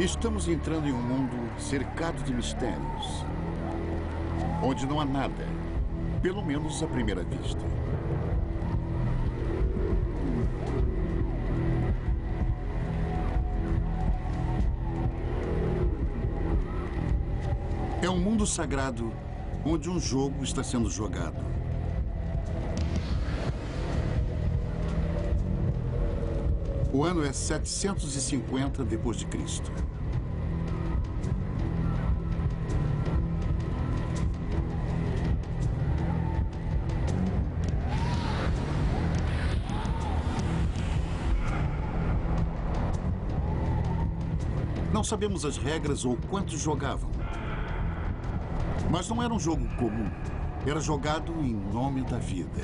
Estamos entrando em um mundo cercado de mistérios, onde não há nada, pelo menos à primeira vista. É um mundo sagrado onde um jogo está sendo jogado. O ano é 750 depois de Cristo. Não sabemos as regras ou quantos jogavam. Mas não era um jogo comum. Era jogado em nome da vida.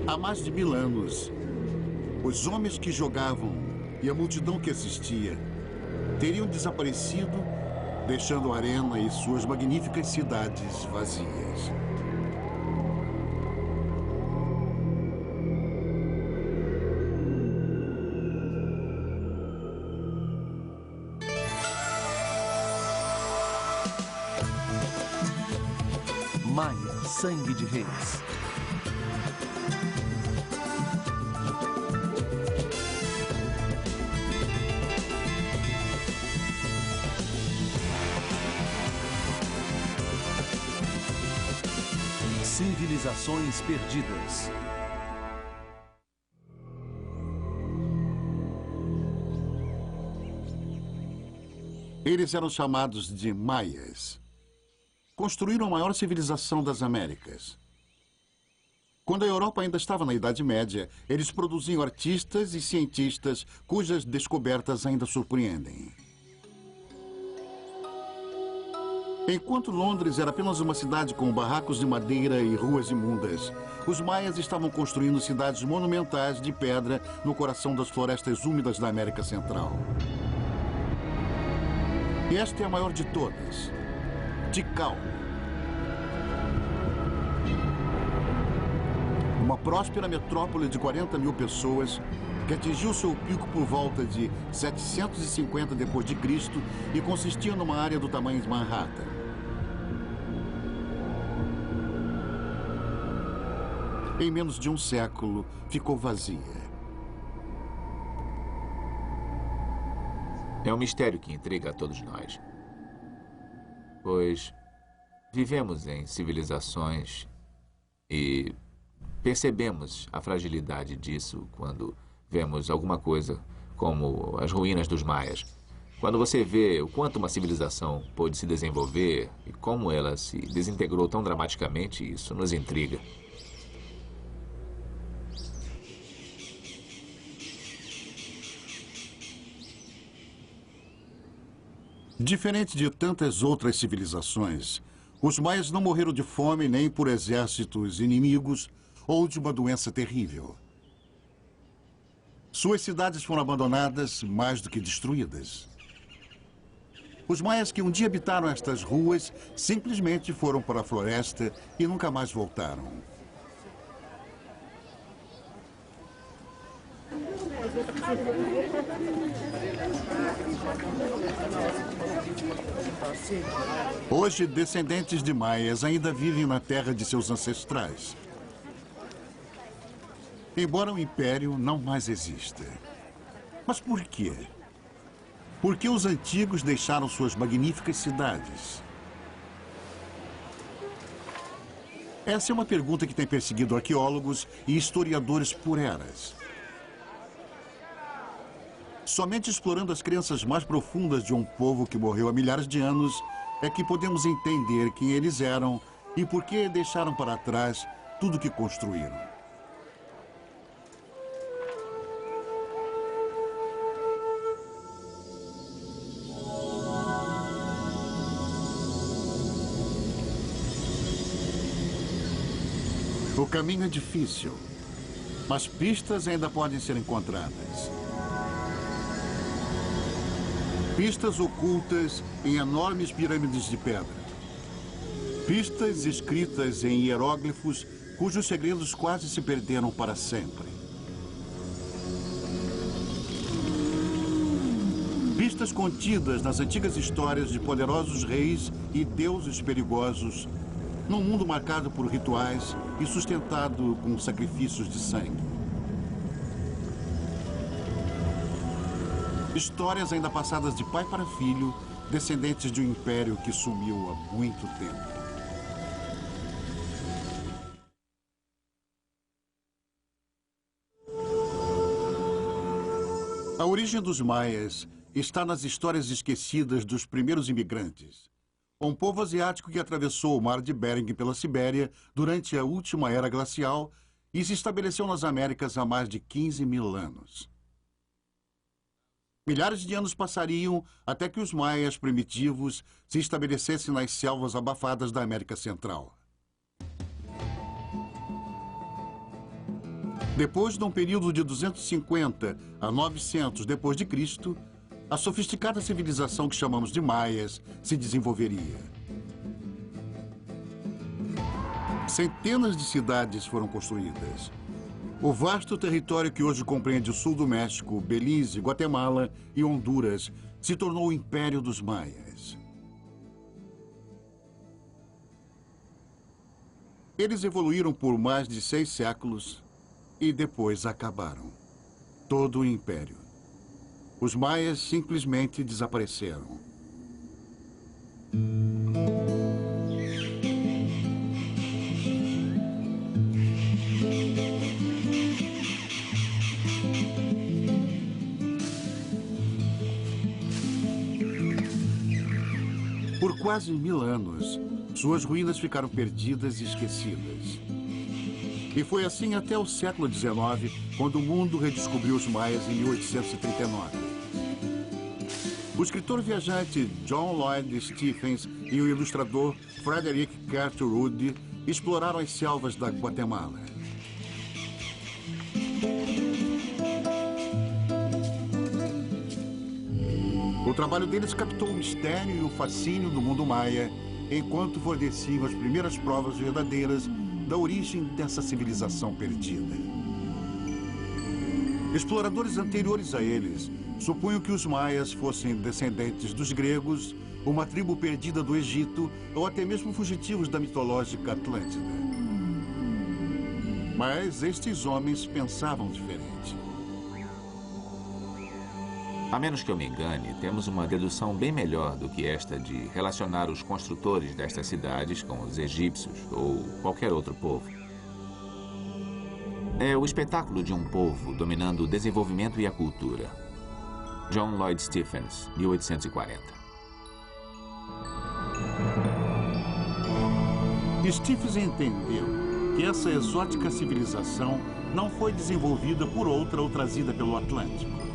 Há mais de 1000 anos, os homens que jogavam e a multidão que assistia teriam desaparecido, deixando a arena e suas magníficas cidades vazias. Maia, Sangue de Reis. Civilizações perdidas. Eles eram chamados de Maias. Construíram a maior civilização das Américas. Quando a Europa ainda estava na Idade Média, eles produziam artistas e cientistas cujas descobertas ainda surpreendem. Enquanto Londres era apenas uma cidade com barracos de madeira e ruas imundas, os maias estavam construindo cidades monumentais de pedra no coração das florestas úmidas da América Central. E esta é a maior de todas, Tikal. Uma próspera metrópole de 40 mil pessoas que atingiu seu pico por volta de 750 d.C. e consistia numa área do tamanho de Manhattan. Em menos de um século, ficou vazia. É um mistério que intriga a todos nós. Pois vivemos em civilizações e percebemos a fragilidade disso quando vemos alguma coisa como as ruínas dos maias. Quando você vê o quanto uma civilização pôde se desenvolver e como ela se desintegrou tão dramaticamente, isso nos intriga. Diferente de tantas outras civilizações, os maias não morreram de fome nem por exércitos inimigos ou de uma doença terrível. Suas cidades foram abandonadas mais do que destruídas. Os maias que um dia habitaram estas ruas simplesmente foram para a floresta e nunca mais voltaram. Hoje, descendentes de maias ainda vivem na terra de seus ancestrais. Embora o império não mais exista. Mas por quê? Por que os antigos deixaram suas magníficas cidades? Essa é uma pergunta que tem perseguido arqueólogos e historiadores por eras. Somente explorando as crenças mais profundas de um povo que morreu há milhares de anos é que podemos entender quem eles eram e por que deixaram para trás tudo o que construíram. O caminho é difícil, mas pistas ainda podem ser encontradas. Pistas ocultas em enormes pirâmides de pedra. Pistas escritas em hieróglifos cujos segredos quase se perderam para sempre. Pistas contidas nas antigas histórias de poderosos reis e deuses perigosos, num mundo marcado por rituais e sustentado com sacrifícios de sangue. Histórias ainda passadas de pai para filho, descendentes de um império que sumiu há muito tempo. A origem dos maias está nas histórias esquecidas dos primeiros imigrantes. Um povo asiático que atravessou o mar de Bering pela Sibéria durante a última era glacial e se estabeleceu nas Américas há mais de 15 mil anos. Milhares de anos passariam até que os maias primitivos se estabelecessem nas selvas abafadas da América Central. Depois de um período de 250 a 900 depois de Cristo, a sofisticada civilização que chamamos de maias se desenvolveria. Centenas de cidades foram construídas. O vasto território que hoje compreende o sul do México, Belize, Guatemala e Honduras se tornou o Império dos Maias. Eles evoluíram por mais de 6 séculos e depois acabaram. Todo o Império. Os maias simplesmente desapareceram. Por quase 1000 anos, suas ruínas ficaram perdidas e esquecidas. E foi assim até o século XIX, quando o mundo redescobriu os maias em 1839. O escritor viajante John Lloyd Stephens e o ilustrador Frederick Cartwright exploraram as selvas da Guatemala. O trabalho deles captou o mistério e o fascínio do mundo maia, enquanto forneciam as primeiras provas verdadeiras da origem dessa civilização perdida. Exploradores anteriores a eles supunham que os maias fossem descendentes dos gregos, uma tribo perdida do Egito ou até mesmo fugitivos da mitológica Atlântida. Mas estes homens pensavam diferente. A menos que eu me engane, temos uma dedução bem melhor do que esta de relacionar os construtores destas cidades com os egípcios ou qualquer outro povo. É o espetáculo de um povo dominando o desenvolvimento e a cultura. John Lloyd Stephens, 1840. Stephens entendeu que essa exótica civilização não foi desenvolvida por outra ou trazida pelo Atlântico.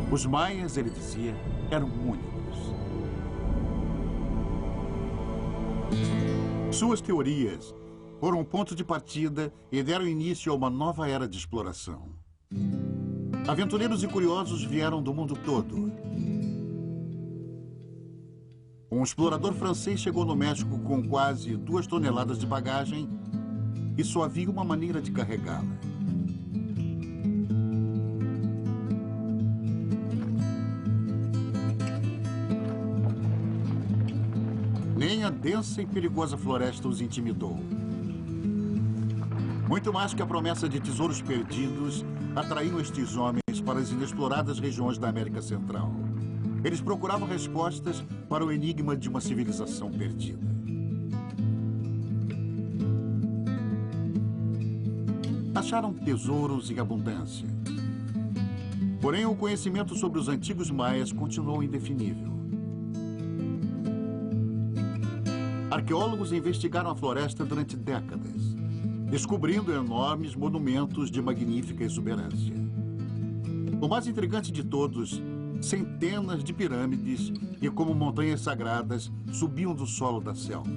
Os maias, ele dizia, eram únicos. Suas teorias foram um ponto de partida e deram início a uma nova era de exploração. Aventureiros e curiosos vieram do mundo todo. Um explorador francês chegou no México com quase 2 toneladas de bagagem e só havia uma maneira de carregá-la. Nem a densa e perigosa floresta os intimidou. Muito mais que a promessa de tesouros perdidos, atraíam estes homens para as inexploradas regiões da América Central. Eles procuravam respostas para o enigma de uma civilização perdida. Acharam tesouros em abundância. Porém, o conhecimento sobre os antigos maias continuou indefinível. Arqueólogos investigaram a floresta durante décadas, descobrindo enormes monumentos de magnífica exuberância. O mais intrigante de todos, centenas de pirâmides que, como montanhas sagradas, subiam do solo da selva.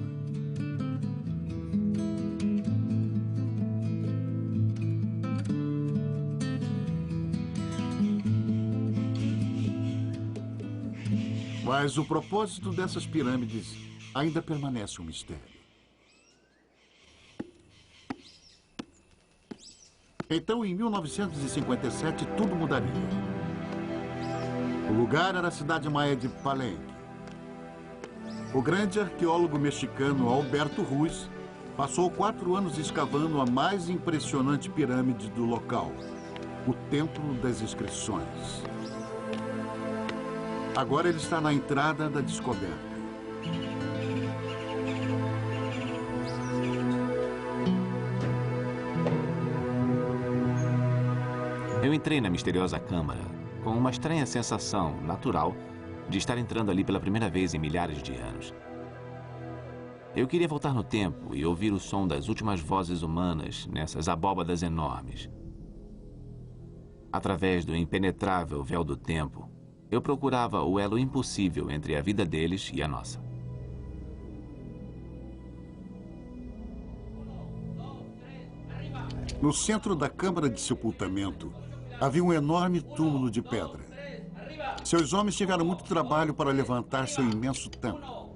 Mas o propósito dessas pirâmides ainda permanece um mistério. Então, em 1957, tudo mudaria. O lugar era a cidade maia de Palenque. O grande arqueólogo mexicano Alberto Ruiz passou 4 anos escavando a mais impressionante pirâmide do local, o Templo das Inscrições. Agora ele está na entrada da descoberta. Eu entrei na misteriosa câmara com uma estranha sensação natural de estar entrando ali pela primeira vez em milhares de anos. Eu queria voltar no tempo e ouvir o som das últimas vozes humanas nessas abóbadas enormes. Através do impenetrável véu do tempo, eu procurava o elo impossível entre a vida deles e a nossa. No centro da câmara de sepultamento, havia um enorme túmulo de pedra. Seus homens tiveram muito trabalho para levantar seu imenso templo.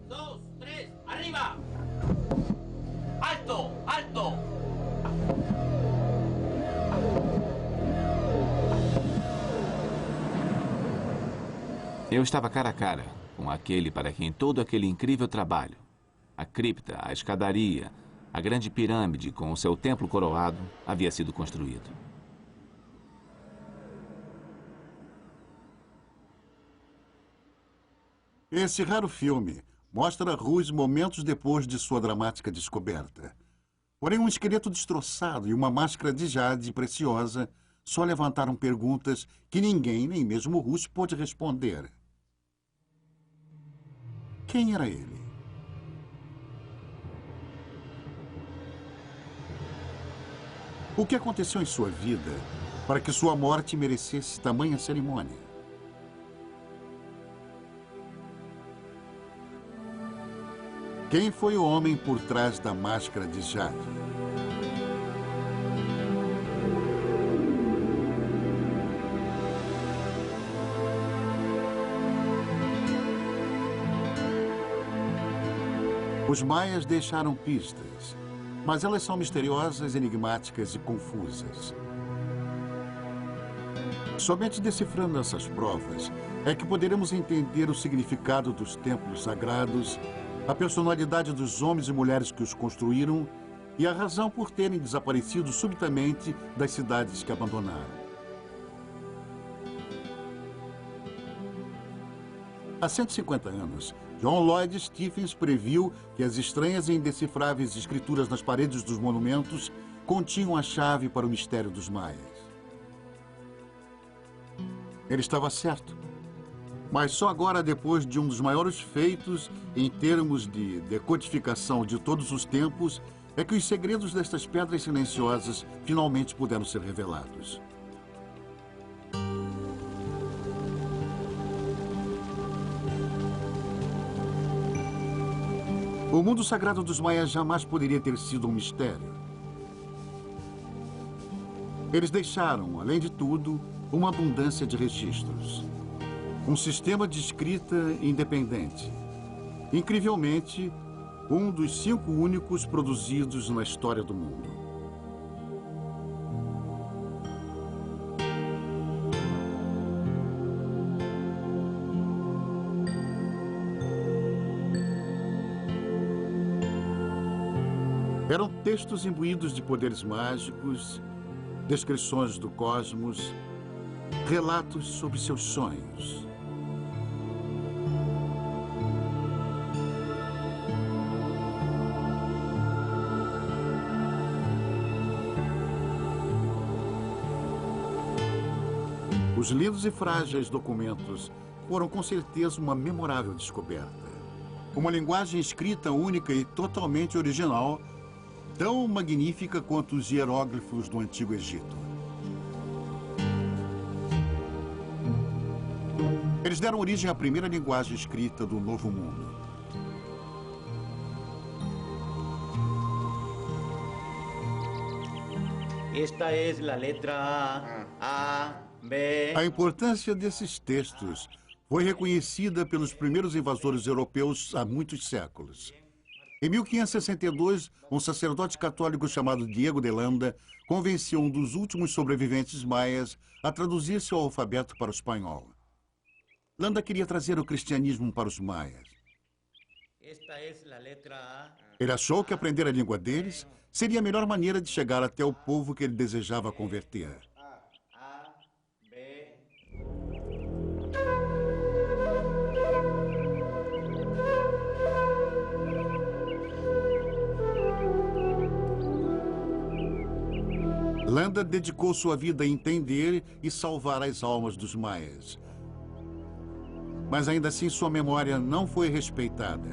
Alto! Alto! Eu estava cara a cara com aquele para quem todo aquele incrível trabalho, a cripta, a escadaria, a grande pirâmide com o seu templo coroado, havia sido construído. Esse raro filme mostra Ruiz momentos depois de sua dramática descoberta. Porém, um esqueleto destroçado e uma máscara de jade preciosa só levantaram perguntas que ninguém, nem mesmo Ruiz, pôde responder. Quem era ele? O que aconteceu em sua vida para que sua morte merecesse tamanha cerimônia? Quem foi o homem por trás da máscara de jade? Os maias deixaram pistas, mas elas são misteriosas, enigmáticas e confusas. Somente decifrando essas provas é que poderemos entender o significado dos templos sagrados, a personalidade dos homens e mulheres que os construíram e a razão por terem desaparecido subitamente das cidades que abandonaram. Há 150 anos, John Lloyd Stephens previu que as estranhas e indecifráveis escrituras nas paredes dos monumentos continham a chave para o mistério dos maias. Ele estava certo. Mas só agora, depois de um dos maiores feitos em termos de decodificação de todos os tempos, é que os segredos destas pedras silenciosas finalmente puderam ser revelados. O mundo sagrado dos maias jamais poderia ter sido um mistério. Eles deixaram, além de tudo, uma abundância de registros. Um sistema de escrita independente. Incrivelmente, um dos 5 únicos produzidos na história do mundo. Eram textos imbuídos de poderes mágicos, descrições do cosmos, relatos sobre seus sonhos. Os lindos e frágeis documentos foram com certeza uma memorável descoberta. Uma linguagem escrita única e totalmente original, tão magnífica quanto os hieróglifos do Antigo Egito. Eles deram origem à primeira linguagem escrita do Novo Mundo. Esta es la letra A, B. A importância desses textos foi reconhecida pelos primeiros invasores europeus há muitos séculos. Em 1562, um sacerdote católico chamado Diego de Landa convenceu um dos últimos sobreviventes maias a traduzir seu alfabeto para o espanhol. Landa queria trazer o cristianismo para os maias. Ele achou que aprender a língua deles seria a melhor maneira de chegar até o povo que ele desejava converter. Landa dedicou sua vida a entender e salvar as almas dos maias. Mas ainda assim sua memória não foi respeitada.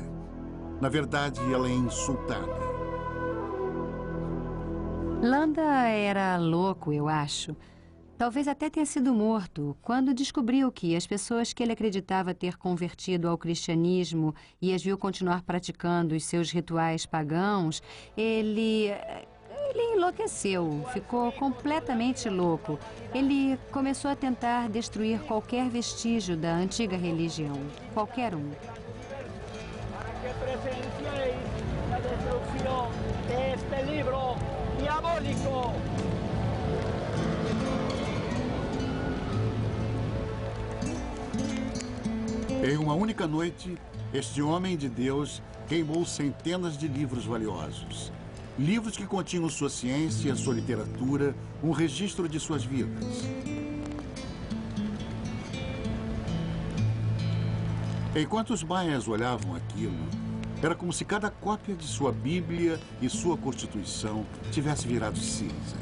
Na verdade, ela é insultada. Landa era louco, eu acho. Talvez até tenha sido morto quando descobriu que as pessoas que ele acreditava ter convertido ao cristianismo e as viu continuar praticando os seus rituais pagãos, ele enlouqueceu, ficou completamente louco. Ele começou a tentar destruir qualquer vestígio da antiga religião, qualquer um. Para que presencieis la destrucción de este libro diabólico. Em uma única noite, este homem de Deus queimou centenas de livros valiosos. Livros que continham sua ciência, sua literatura, um registro de suas vidas. Enquanto os maias olhavam aquilo, era como se cada cópia de sua Bíblia e sua Constituição tivesse virado cinza.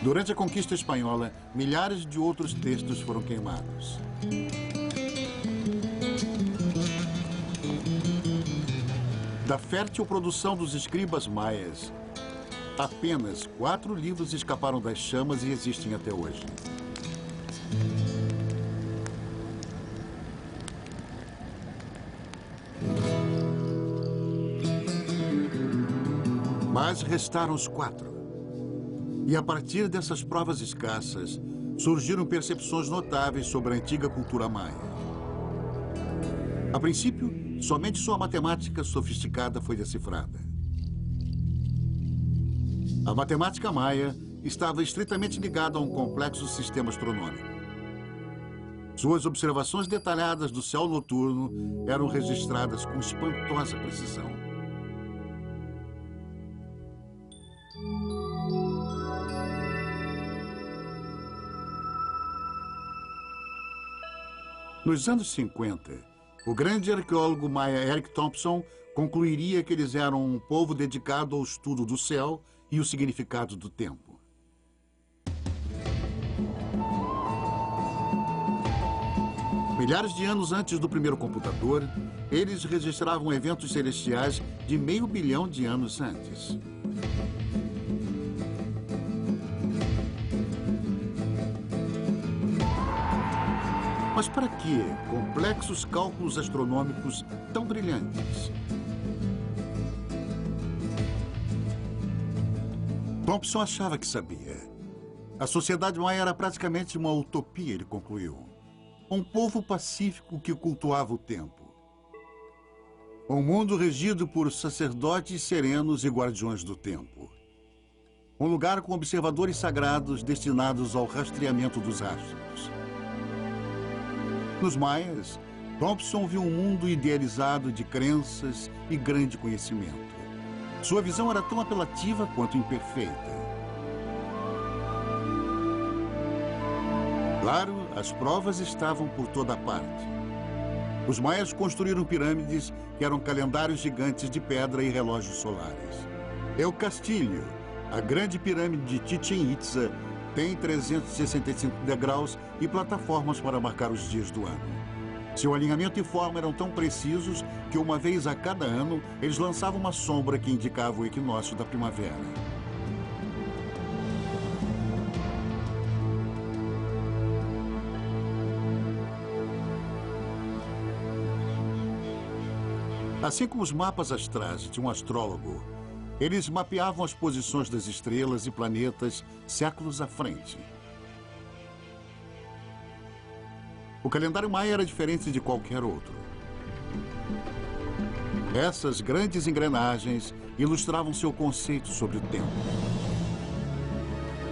Durante a conquista espanhola, milhares de outros textos foram queimados. Da fértil produção dos escribas maias, apenas 4 livros escaparam das chamas e existem até hoje. Mas restaram os 4. E a partir dessas provas escassas, surgiram percepções notáveis sobre a antiga cultura maia. A princípio, somente sua matemática sofisticada foi decifrada. A matemática maia estava estritamente ligada a um complexo sistema astronômico. Suas observações detalhadas do céu noturno eram registradas com espantosa precisão. Nos anos 50, o grande arqueólogo maia Eric Thompson concluiria que eles eram um povo dedicado ao estudo do céu e o significado do tempo. Milhares de anos antes do primeiro computador, eles registravam eventos celestiais de 500 milhão de anos antes. Mas para que complexos cálculos astronômicos tão brilhantes? Thompson achava que sabia. A sociedade maia era praticamente uma utopia, ele concluiu. Um povo pacífico que cultuava o tempo. Um mundo regido por sacerdotes serenos e guardiões do tempo. Um lugar com observadores sagrados destinados ao rastreamento dos astros. Nos maias, Thompson viu um mundo idealizado de crenças e grande conhecimento. Sua visão era tão apelativa quanto imperfeita. Claro, as provas estavam por toda parte. Os maias construíram pirâmides que eram calendários gigantes de pedra e relógios solares. El Castillo, a grande pirâmide de Chichén Itzá, tem 365 degraus e plataformas para marcar os dias do ano. Seu alinhamento e forma eram tão precisos que uma vez a cada ano eles lançavam uma sombra que indicava o equinócio da primavera. Assim como os mapas astrais de um astrólogo, eles mapeavam as posições das estrelas e planetas séculos à frente. O calendário maia era diferente de qualquer outro. Essas grandes engrenagens ilustravam seu conceito sobre o tempo.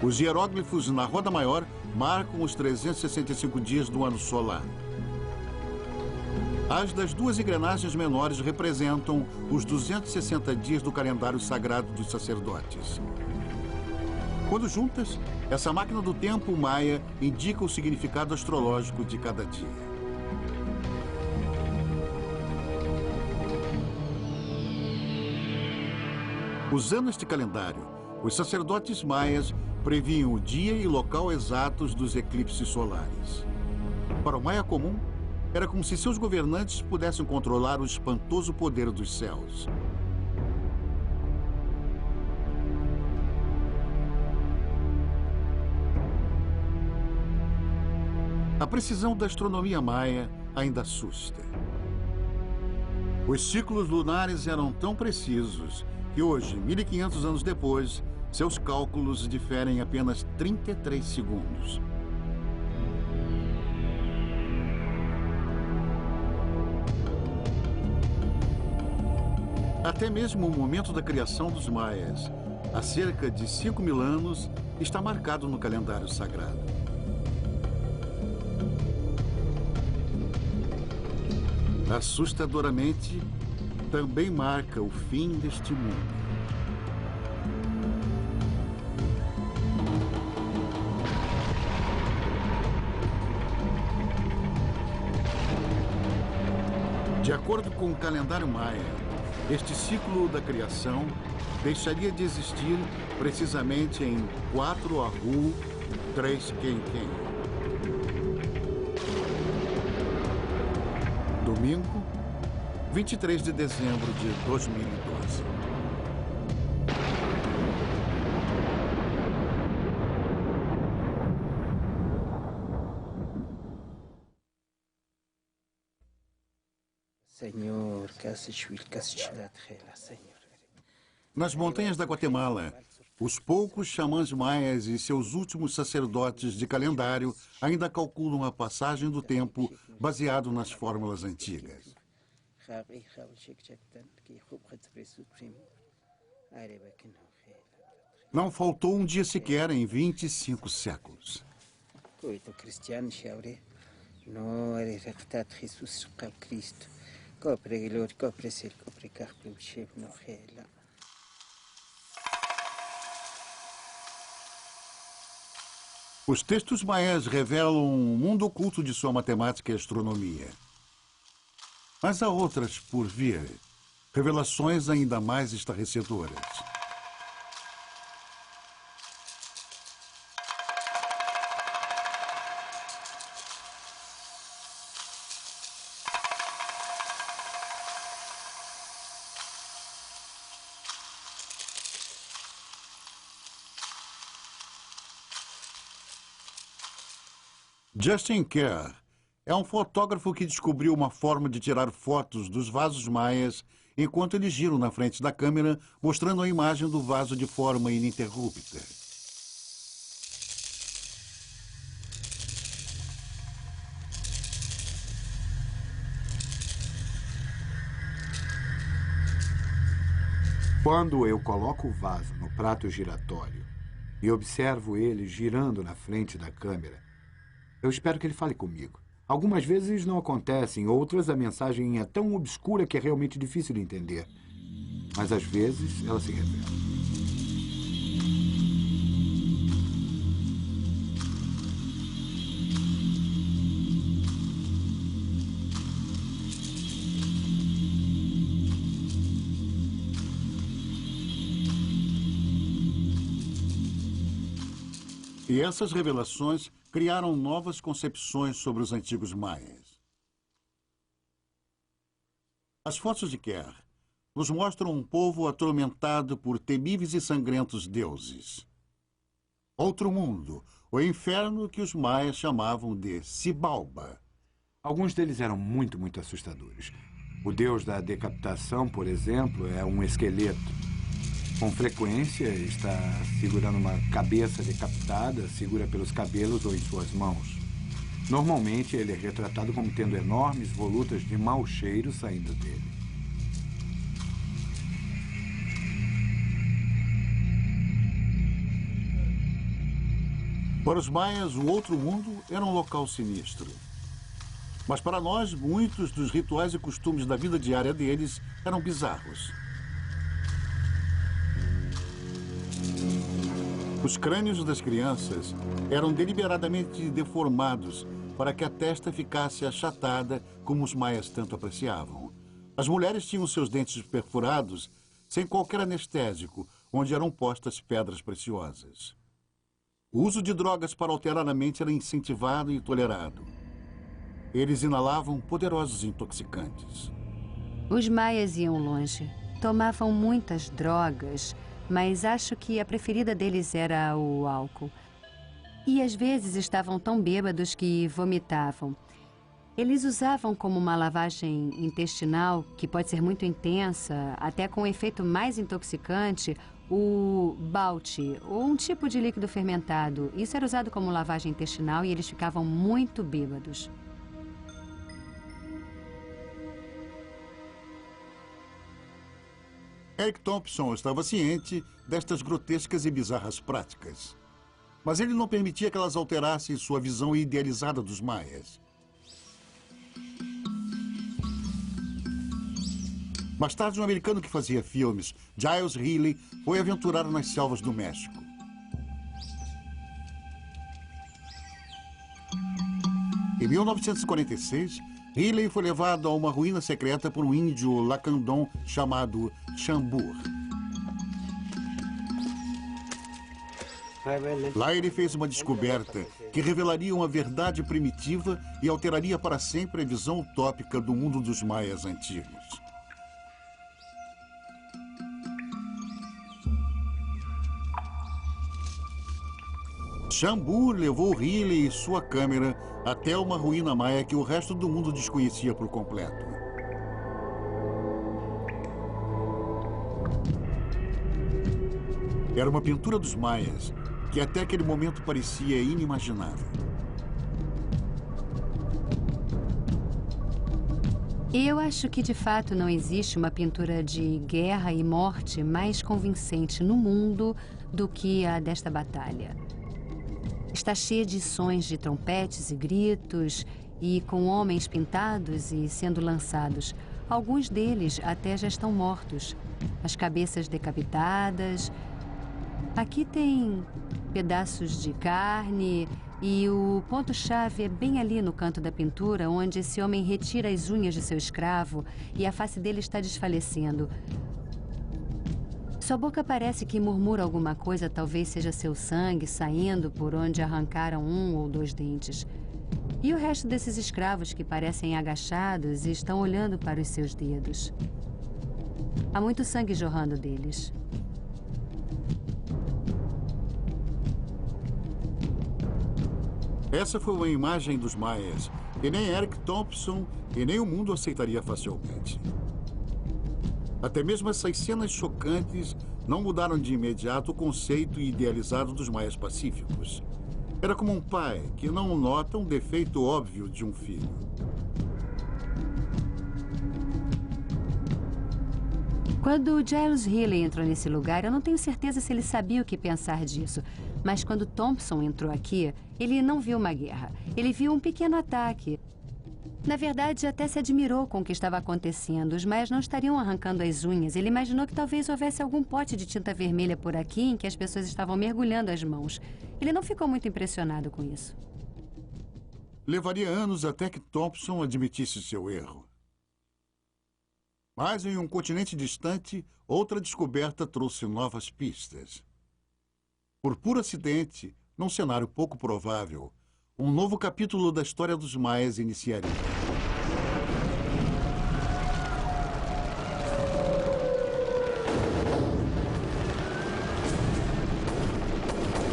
Os hieróglifos na roda maior marcam os 365 dias do ano solar. As das duas engrenagens menores representam os 260 dias do calendário sagrado dos sacerdotes. Quando juntas, essa máquina do tempo maia indica o significado astrológico de cada dia. Usando este calendário, os sacerdotes maias previam o dia e local exatos dos eclipses solares. Para o maia comum, era como se seus governantes pudessem controlar o espantoso poder dos céus. A precisão da astronomia maia ainda assusta. Os ciclos lunares eram tão precisos que hoje, 1500 anos depois, seus cálculos diferem apenas 33 segundos. Até mesmo o momento da criação dos maias, há cerca de 5.000 anos, está marcado no calendário sagrado. Assustadoramente, também marca o fim deste mundo. De acordo com o calendário maia, este ciclo da criação deixaria de existir precisamente em 4 Ahu 3 Qenqen. Domingo, 23 de dezembro de 2012. Senhor, Senhor. Nas montanhas da Guatemala, os poucos xamãs maias e seus últimos sacerdotes de calendário ainda calculam a passagem do tempo baseado nas fórmulas antigas. Não faltou um dia sequer em 25 séculos. Os textos maias revelam um mundo oculto de sua matemática e astronomia. Mas há outras por vir, revelações ainda mais estarrecedoras. Justin Kerr é um fotógrafo que descobriu uma forma de tirar fotos dos vasos maias enquanto eles giram na frente da câmera, mostrando a imagem do vaso de forma ininterrupta. Quando eu coloco o vaso no prato giratório e observo ele girando na frente da câmera, eu espero que ele fale comigo. Algumas vezes não acontece, em outras a mensagem é tão obscura que é realmente difícil de entender. Mas às vezes ela se revela. E essas revelações criaram novas concepções sobre os antigos maias. As fotos de Kerr nos mostram um povo atormentado por temíveis e sangrentos deuses. Outro mundo, o inferno que os maias chamavam de Xibalba. Alguns deles eram muito assustadores. O deus da decapitação, por exemplo, é um esqueleto. Com frequência, está segurando uma cabeça decapitada, segura pelos cabelos ou em suas mãos. Normalmente, ele é retratado como tendo enormes volutas de mau cheiro saindo dele. Para os maias, o outro mundo era um local sinistro. Mas para nós, muitos dos rituais e costumes da vida diária deles eram bizarros. Os crânios das crianças eram deliberadamente deformados para que a testa ficasse achatada, como os maias tanto apreciavam. As mulheres tinham seus dentes perfurados sem qualquer anestésico, onde eram postas pedras preciosas. O uso de drogas para alterar a mente era incentivado e tolerado. Eles inalavam poderosos intoxicantes. Os maias iam longe. Tomavam muitas drogas, mas acho que a preferida deles era o álcool. E às vezes estavam tão bêbados que vomitavam. Eles usavam como uma lavagem intestinal, que pode ser muito intensa, até com um efeito mais intoxicante, o balti, ou um tipo de líquido fermentado. Isso era usado como lavagem intestinal e eles ficavam muito bêbados. Eric Thompson estava ciente destas grotescas e bizarras práticas. Mas ele não permitia que elas alterassem sua visão idealizada dos maias. Mais tarde, um americano que fazia filmes, Giles Healy, foi aventurar nas selvas do México. Em 1946, Healy foi levado a uma ruína secreta por um índio lacandon chamado Chambur. Lá ele fez uma descoberta que revelaria uma verdade primitiva e alteraria para sempre a visão utópica do mundo dos maias antigos. Chambur levou Healy e sua câmera até uma ruína maia que o resto do mundo desconhecia por completo. Era uma pintura dos maias que até aquele momento parecia inimaginável. Eu acho que de fato não existe uma pintura de guerra e morte mais convincente no mundo do que a desta batalha. Está cheia de sons de trompetes e gritos, e com homens pintados e sendo lançados. Alguns deles até já estão mortos, as cabeças decapitadas. Aqui tem pedaços de carne, e o ponto-chave é bem ali no canto da pintura, onde esse homem retira as unhas de seu escravo e a face dele está desfalecendo. Sua boca parece que murmura alguma coisa, talvez seja seu sangue saindo por onde arrancaram um ou dois dentes. E o resto desses escravos que parecem agachados e estão olhando para os seus dedos. Há muito sangue jorrando deles. Essa foi uma imagem dos maias, que nem Eric Thompson e nem o mundo aceitaria facilmente. Até mesmo essas cenas chocantes não mudaram de imediato o conceito idealizado dos maias pacíficos. Era como um pai que não nota um defeito óbvio de um filho. Quando Giles Healy entrou nesse lugar, eu não tenho certeza se ele sabia o que pensar disso. Mas quando Thompson entrou aqui, ele não viu uma guerra. Ele viu um pequeno ataque. Na verdade, até se admirou com o que estava acontecendo. Os maias não estariam arrancando as unhas. Ele imaginou que talvez houvesse algum pote de tinta vermelha por aqui em que as pessoas estavam mergulhando as mãos. Ele não ficou muito impressionado com isso. Levaria anos até que Thompson admitisse seu erro. Mas em um continente distante, outra descoberta trouxe novas pistas. Por puro acidente, num cenário pouco provável, um novo capítulo da história dos maias iniciaria.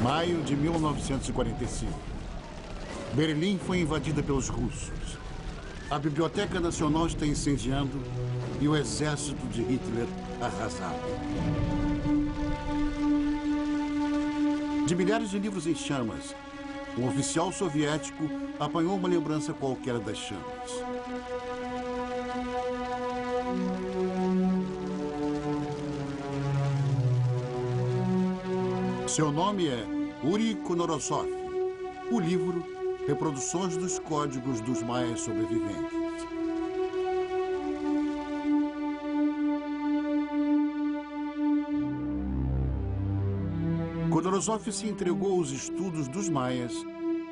Maio de 1945. Berlim foi invadida pelos russos. A Biblioteca Nacional está incendiando e o exército de Hitler arrasado. De milhares de livros em chamas, um oficial soviético apanhou uma lembrança qualquer das chamas. Seu nome é Uri Konorosov. O livro, Reproduções dos Códigos dos Maias Sobreviventes. Konorosov se entregou aos estudos dos maias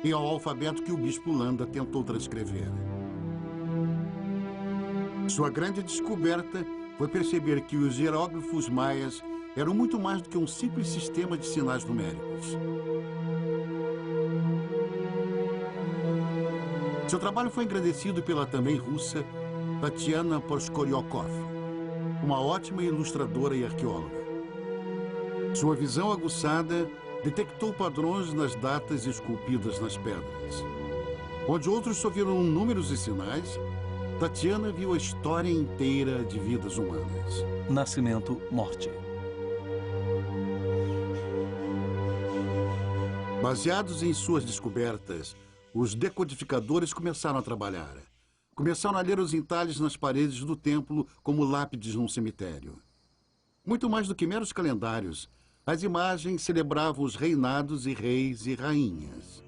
e ao alfabeto que o bispo Landa tentou transcrever. Sua grande descoberta foi perceber que os hieróglifos maias eram muito mais do que um simples sistema de sinais numéricos. Seu trabalho foi engrandecido pela também russa Tatiana Porskoryokov, uma ótima ilustradora e arqueóloga. Sua visão aguçada detectou padrões nas datas esculpidas nas pedras. Onde outros só viram números e sinais, Tatiana viu a história inteira de vidas humanas. Nascimento, morte. Baseados em suas descobertas, os decodificadores começaram a trabalhar. Começaram a ler os entalhes nas paredes do templo como lápides num cemitério. Muito mais do que meros calendários, as imagens celebravam os reinados e reis e rainhas.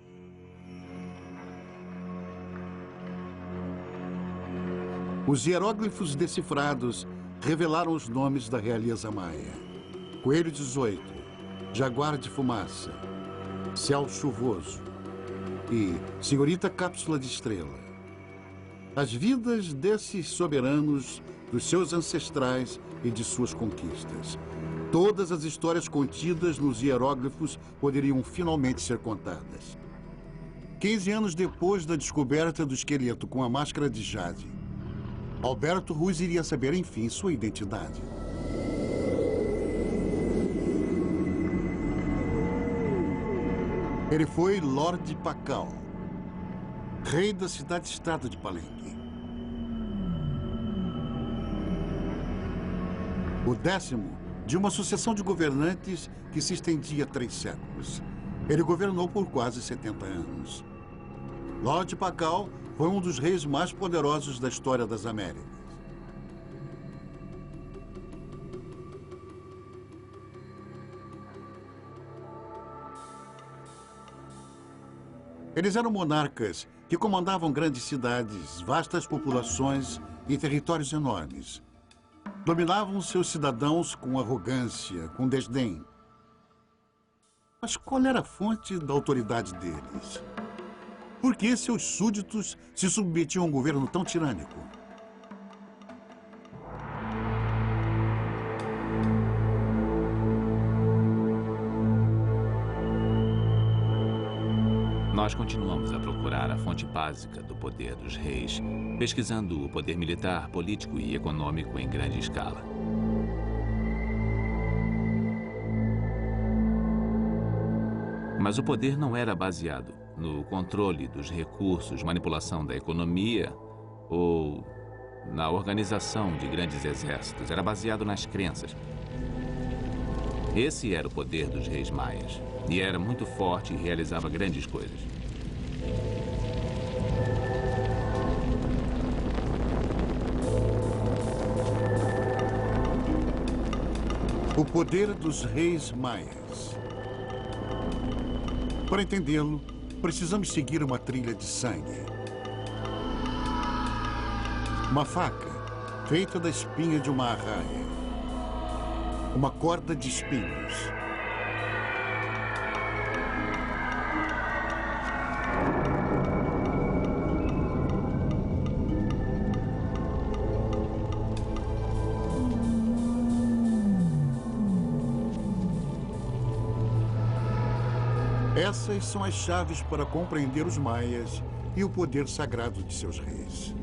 Os hieróglifos decifrados revelaram os nomes da realeza maia. Coelho 18, Jaguar de Fumaça, Céu Chuvoso e Senhorita Cápsula de Estrela. As vidas desses soberanos, dos seus ancestrais e de suas conquistas. Todas as histórias contidas nos hieróglifos poderiam finalmente ser contadas. 15 anos depois da descoberta do esqueleto com a máscara de jade, Alberto Ruiz iria saber, enfim, sua identidade. Ele foi Lorde Pakal, rei da cidade-estado de Palenque. O 10º de uma sucessão de governantes que se estendia 3 séculos. Ele governou por quase 70 anos. Lorde Pakal foi um dos reis mais poderosos da história das Américas. Eles eram monarcas que comandavam grandes cidades, vastas populações e territórios enormes. Dominavam seus cidadãos com arrogância, com desdém. Mas qual era a fonte da autoridade deles? Por que seus súditos se submetiam a um governo tão tirânico? Nós continuamos a procurar a fonte básica do poder dos reis, pesquisando o poder militar, político e econômico em grande escala. Mas o poder não era baseado no controle dos recursos, manipulação da economia ou na organização de grandes exércitos. Era baseado nas crenças. Esse era o poder dos reis maias. E era muito forte e realizava grandes coisas. O poder dos reis maias. Para entendê-lo, precisamos seguir uma trilha de sangue. Uma faca feita da espinha de uma arraia. Uma corda de espinhos. Essas são as chaves para compreender os maias e o poder sagrado de seus reis.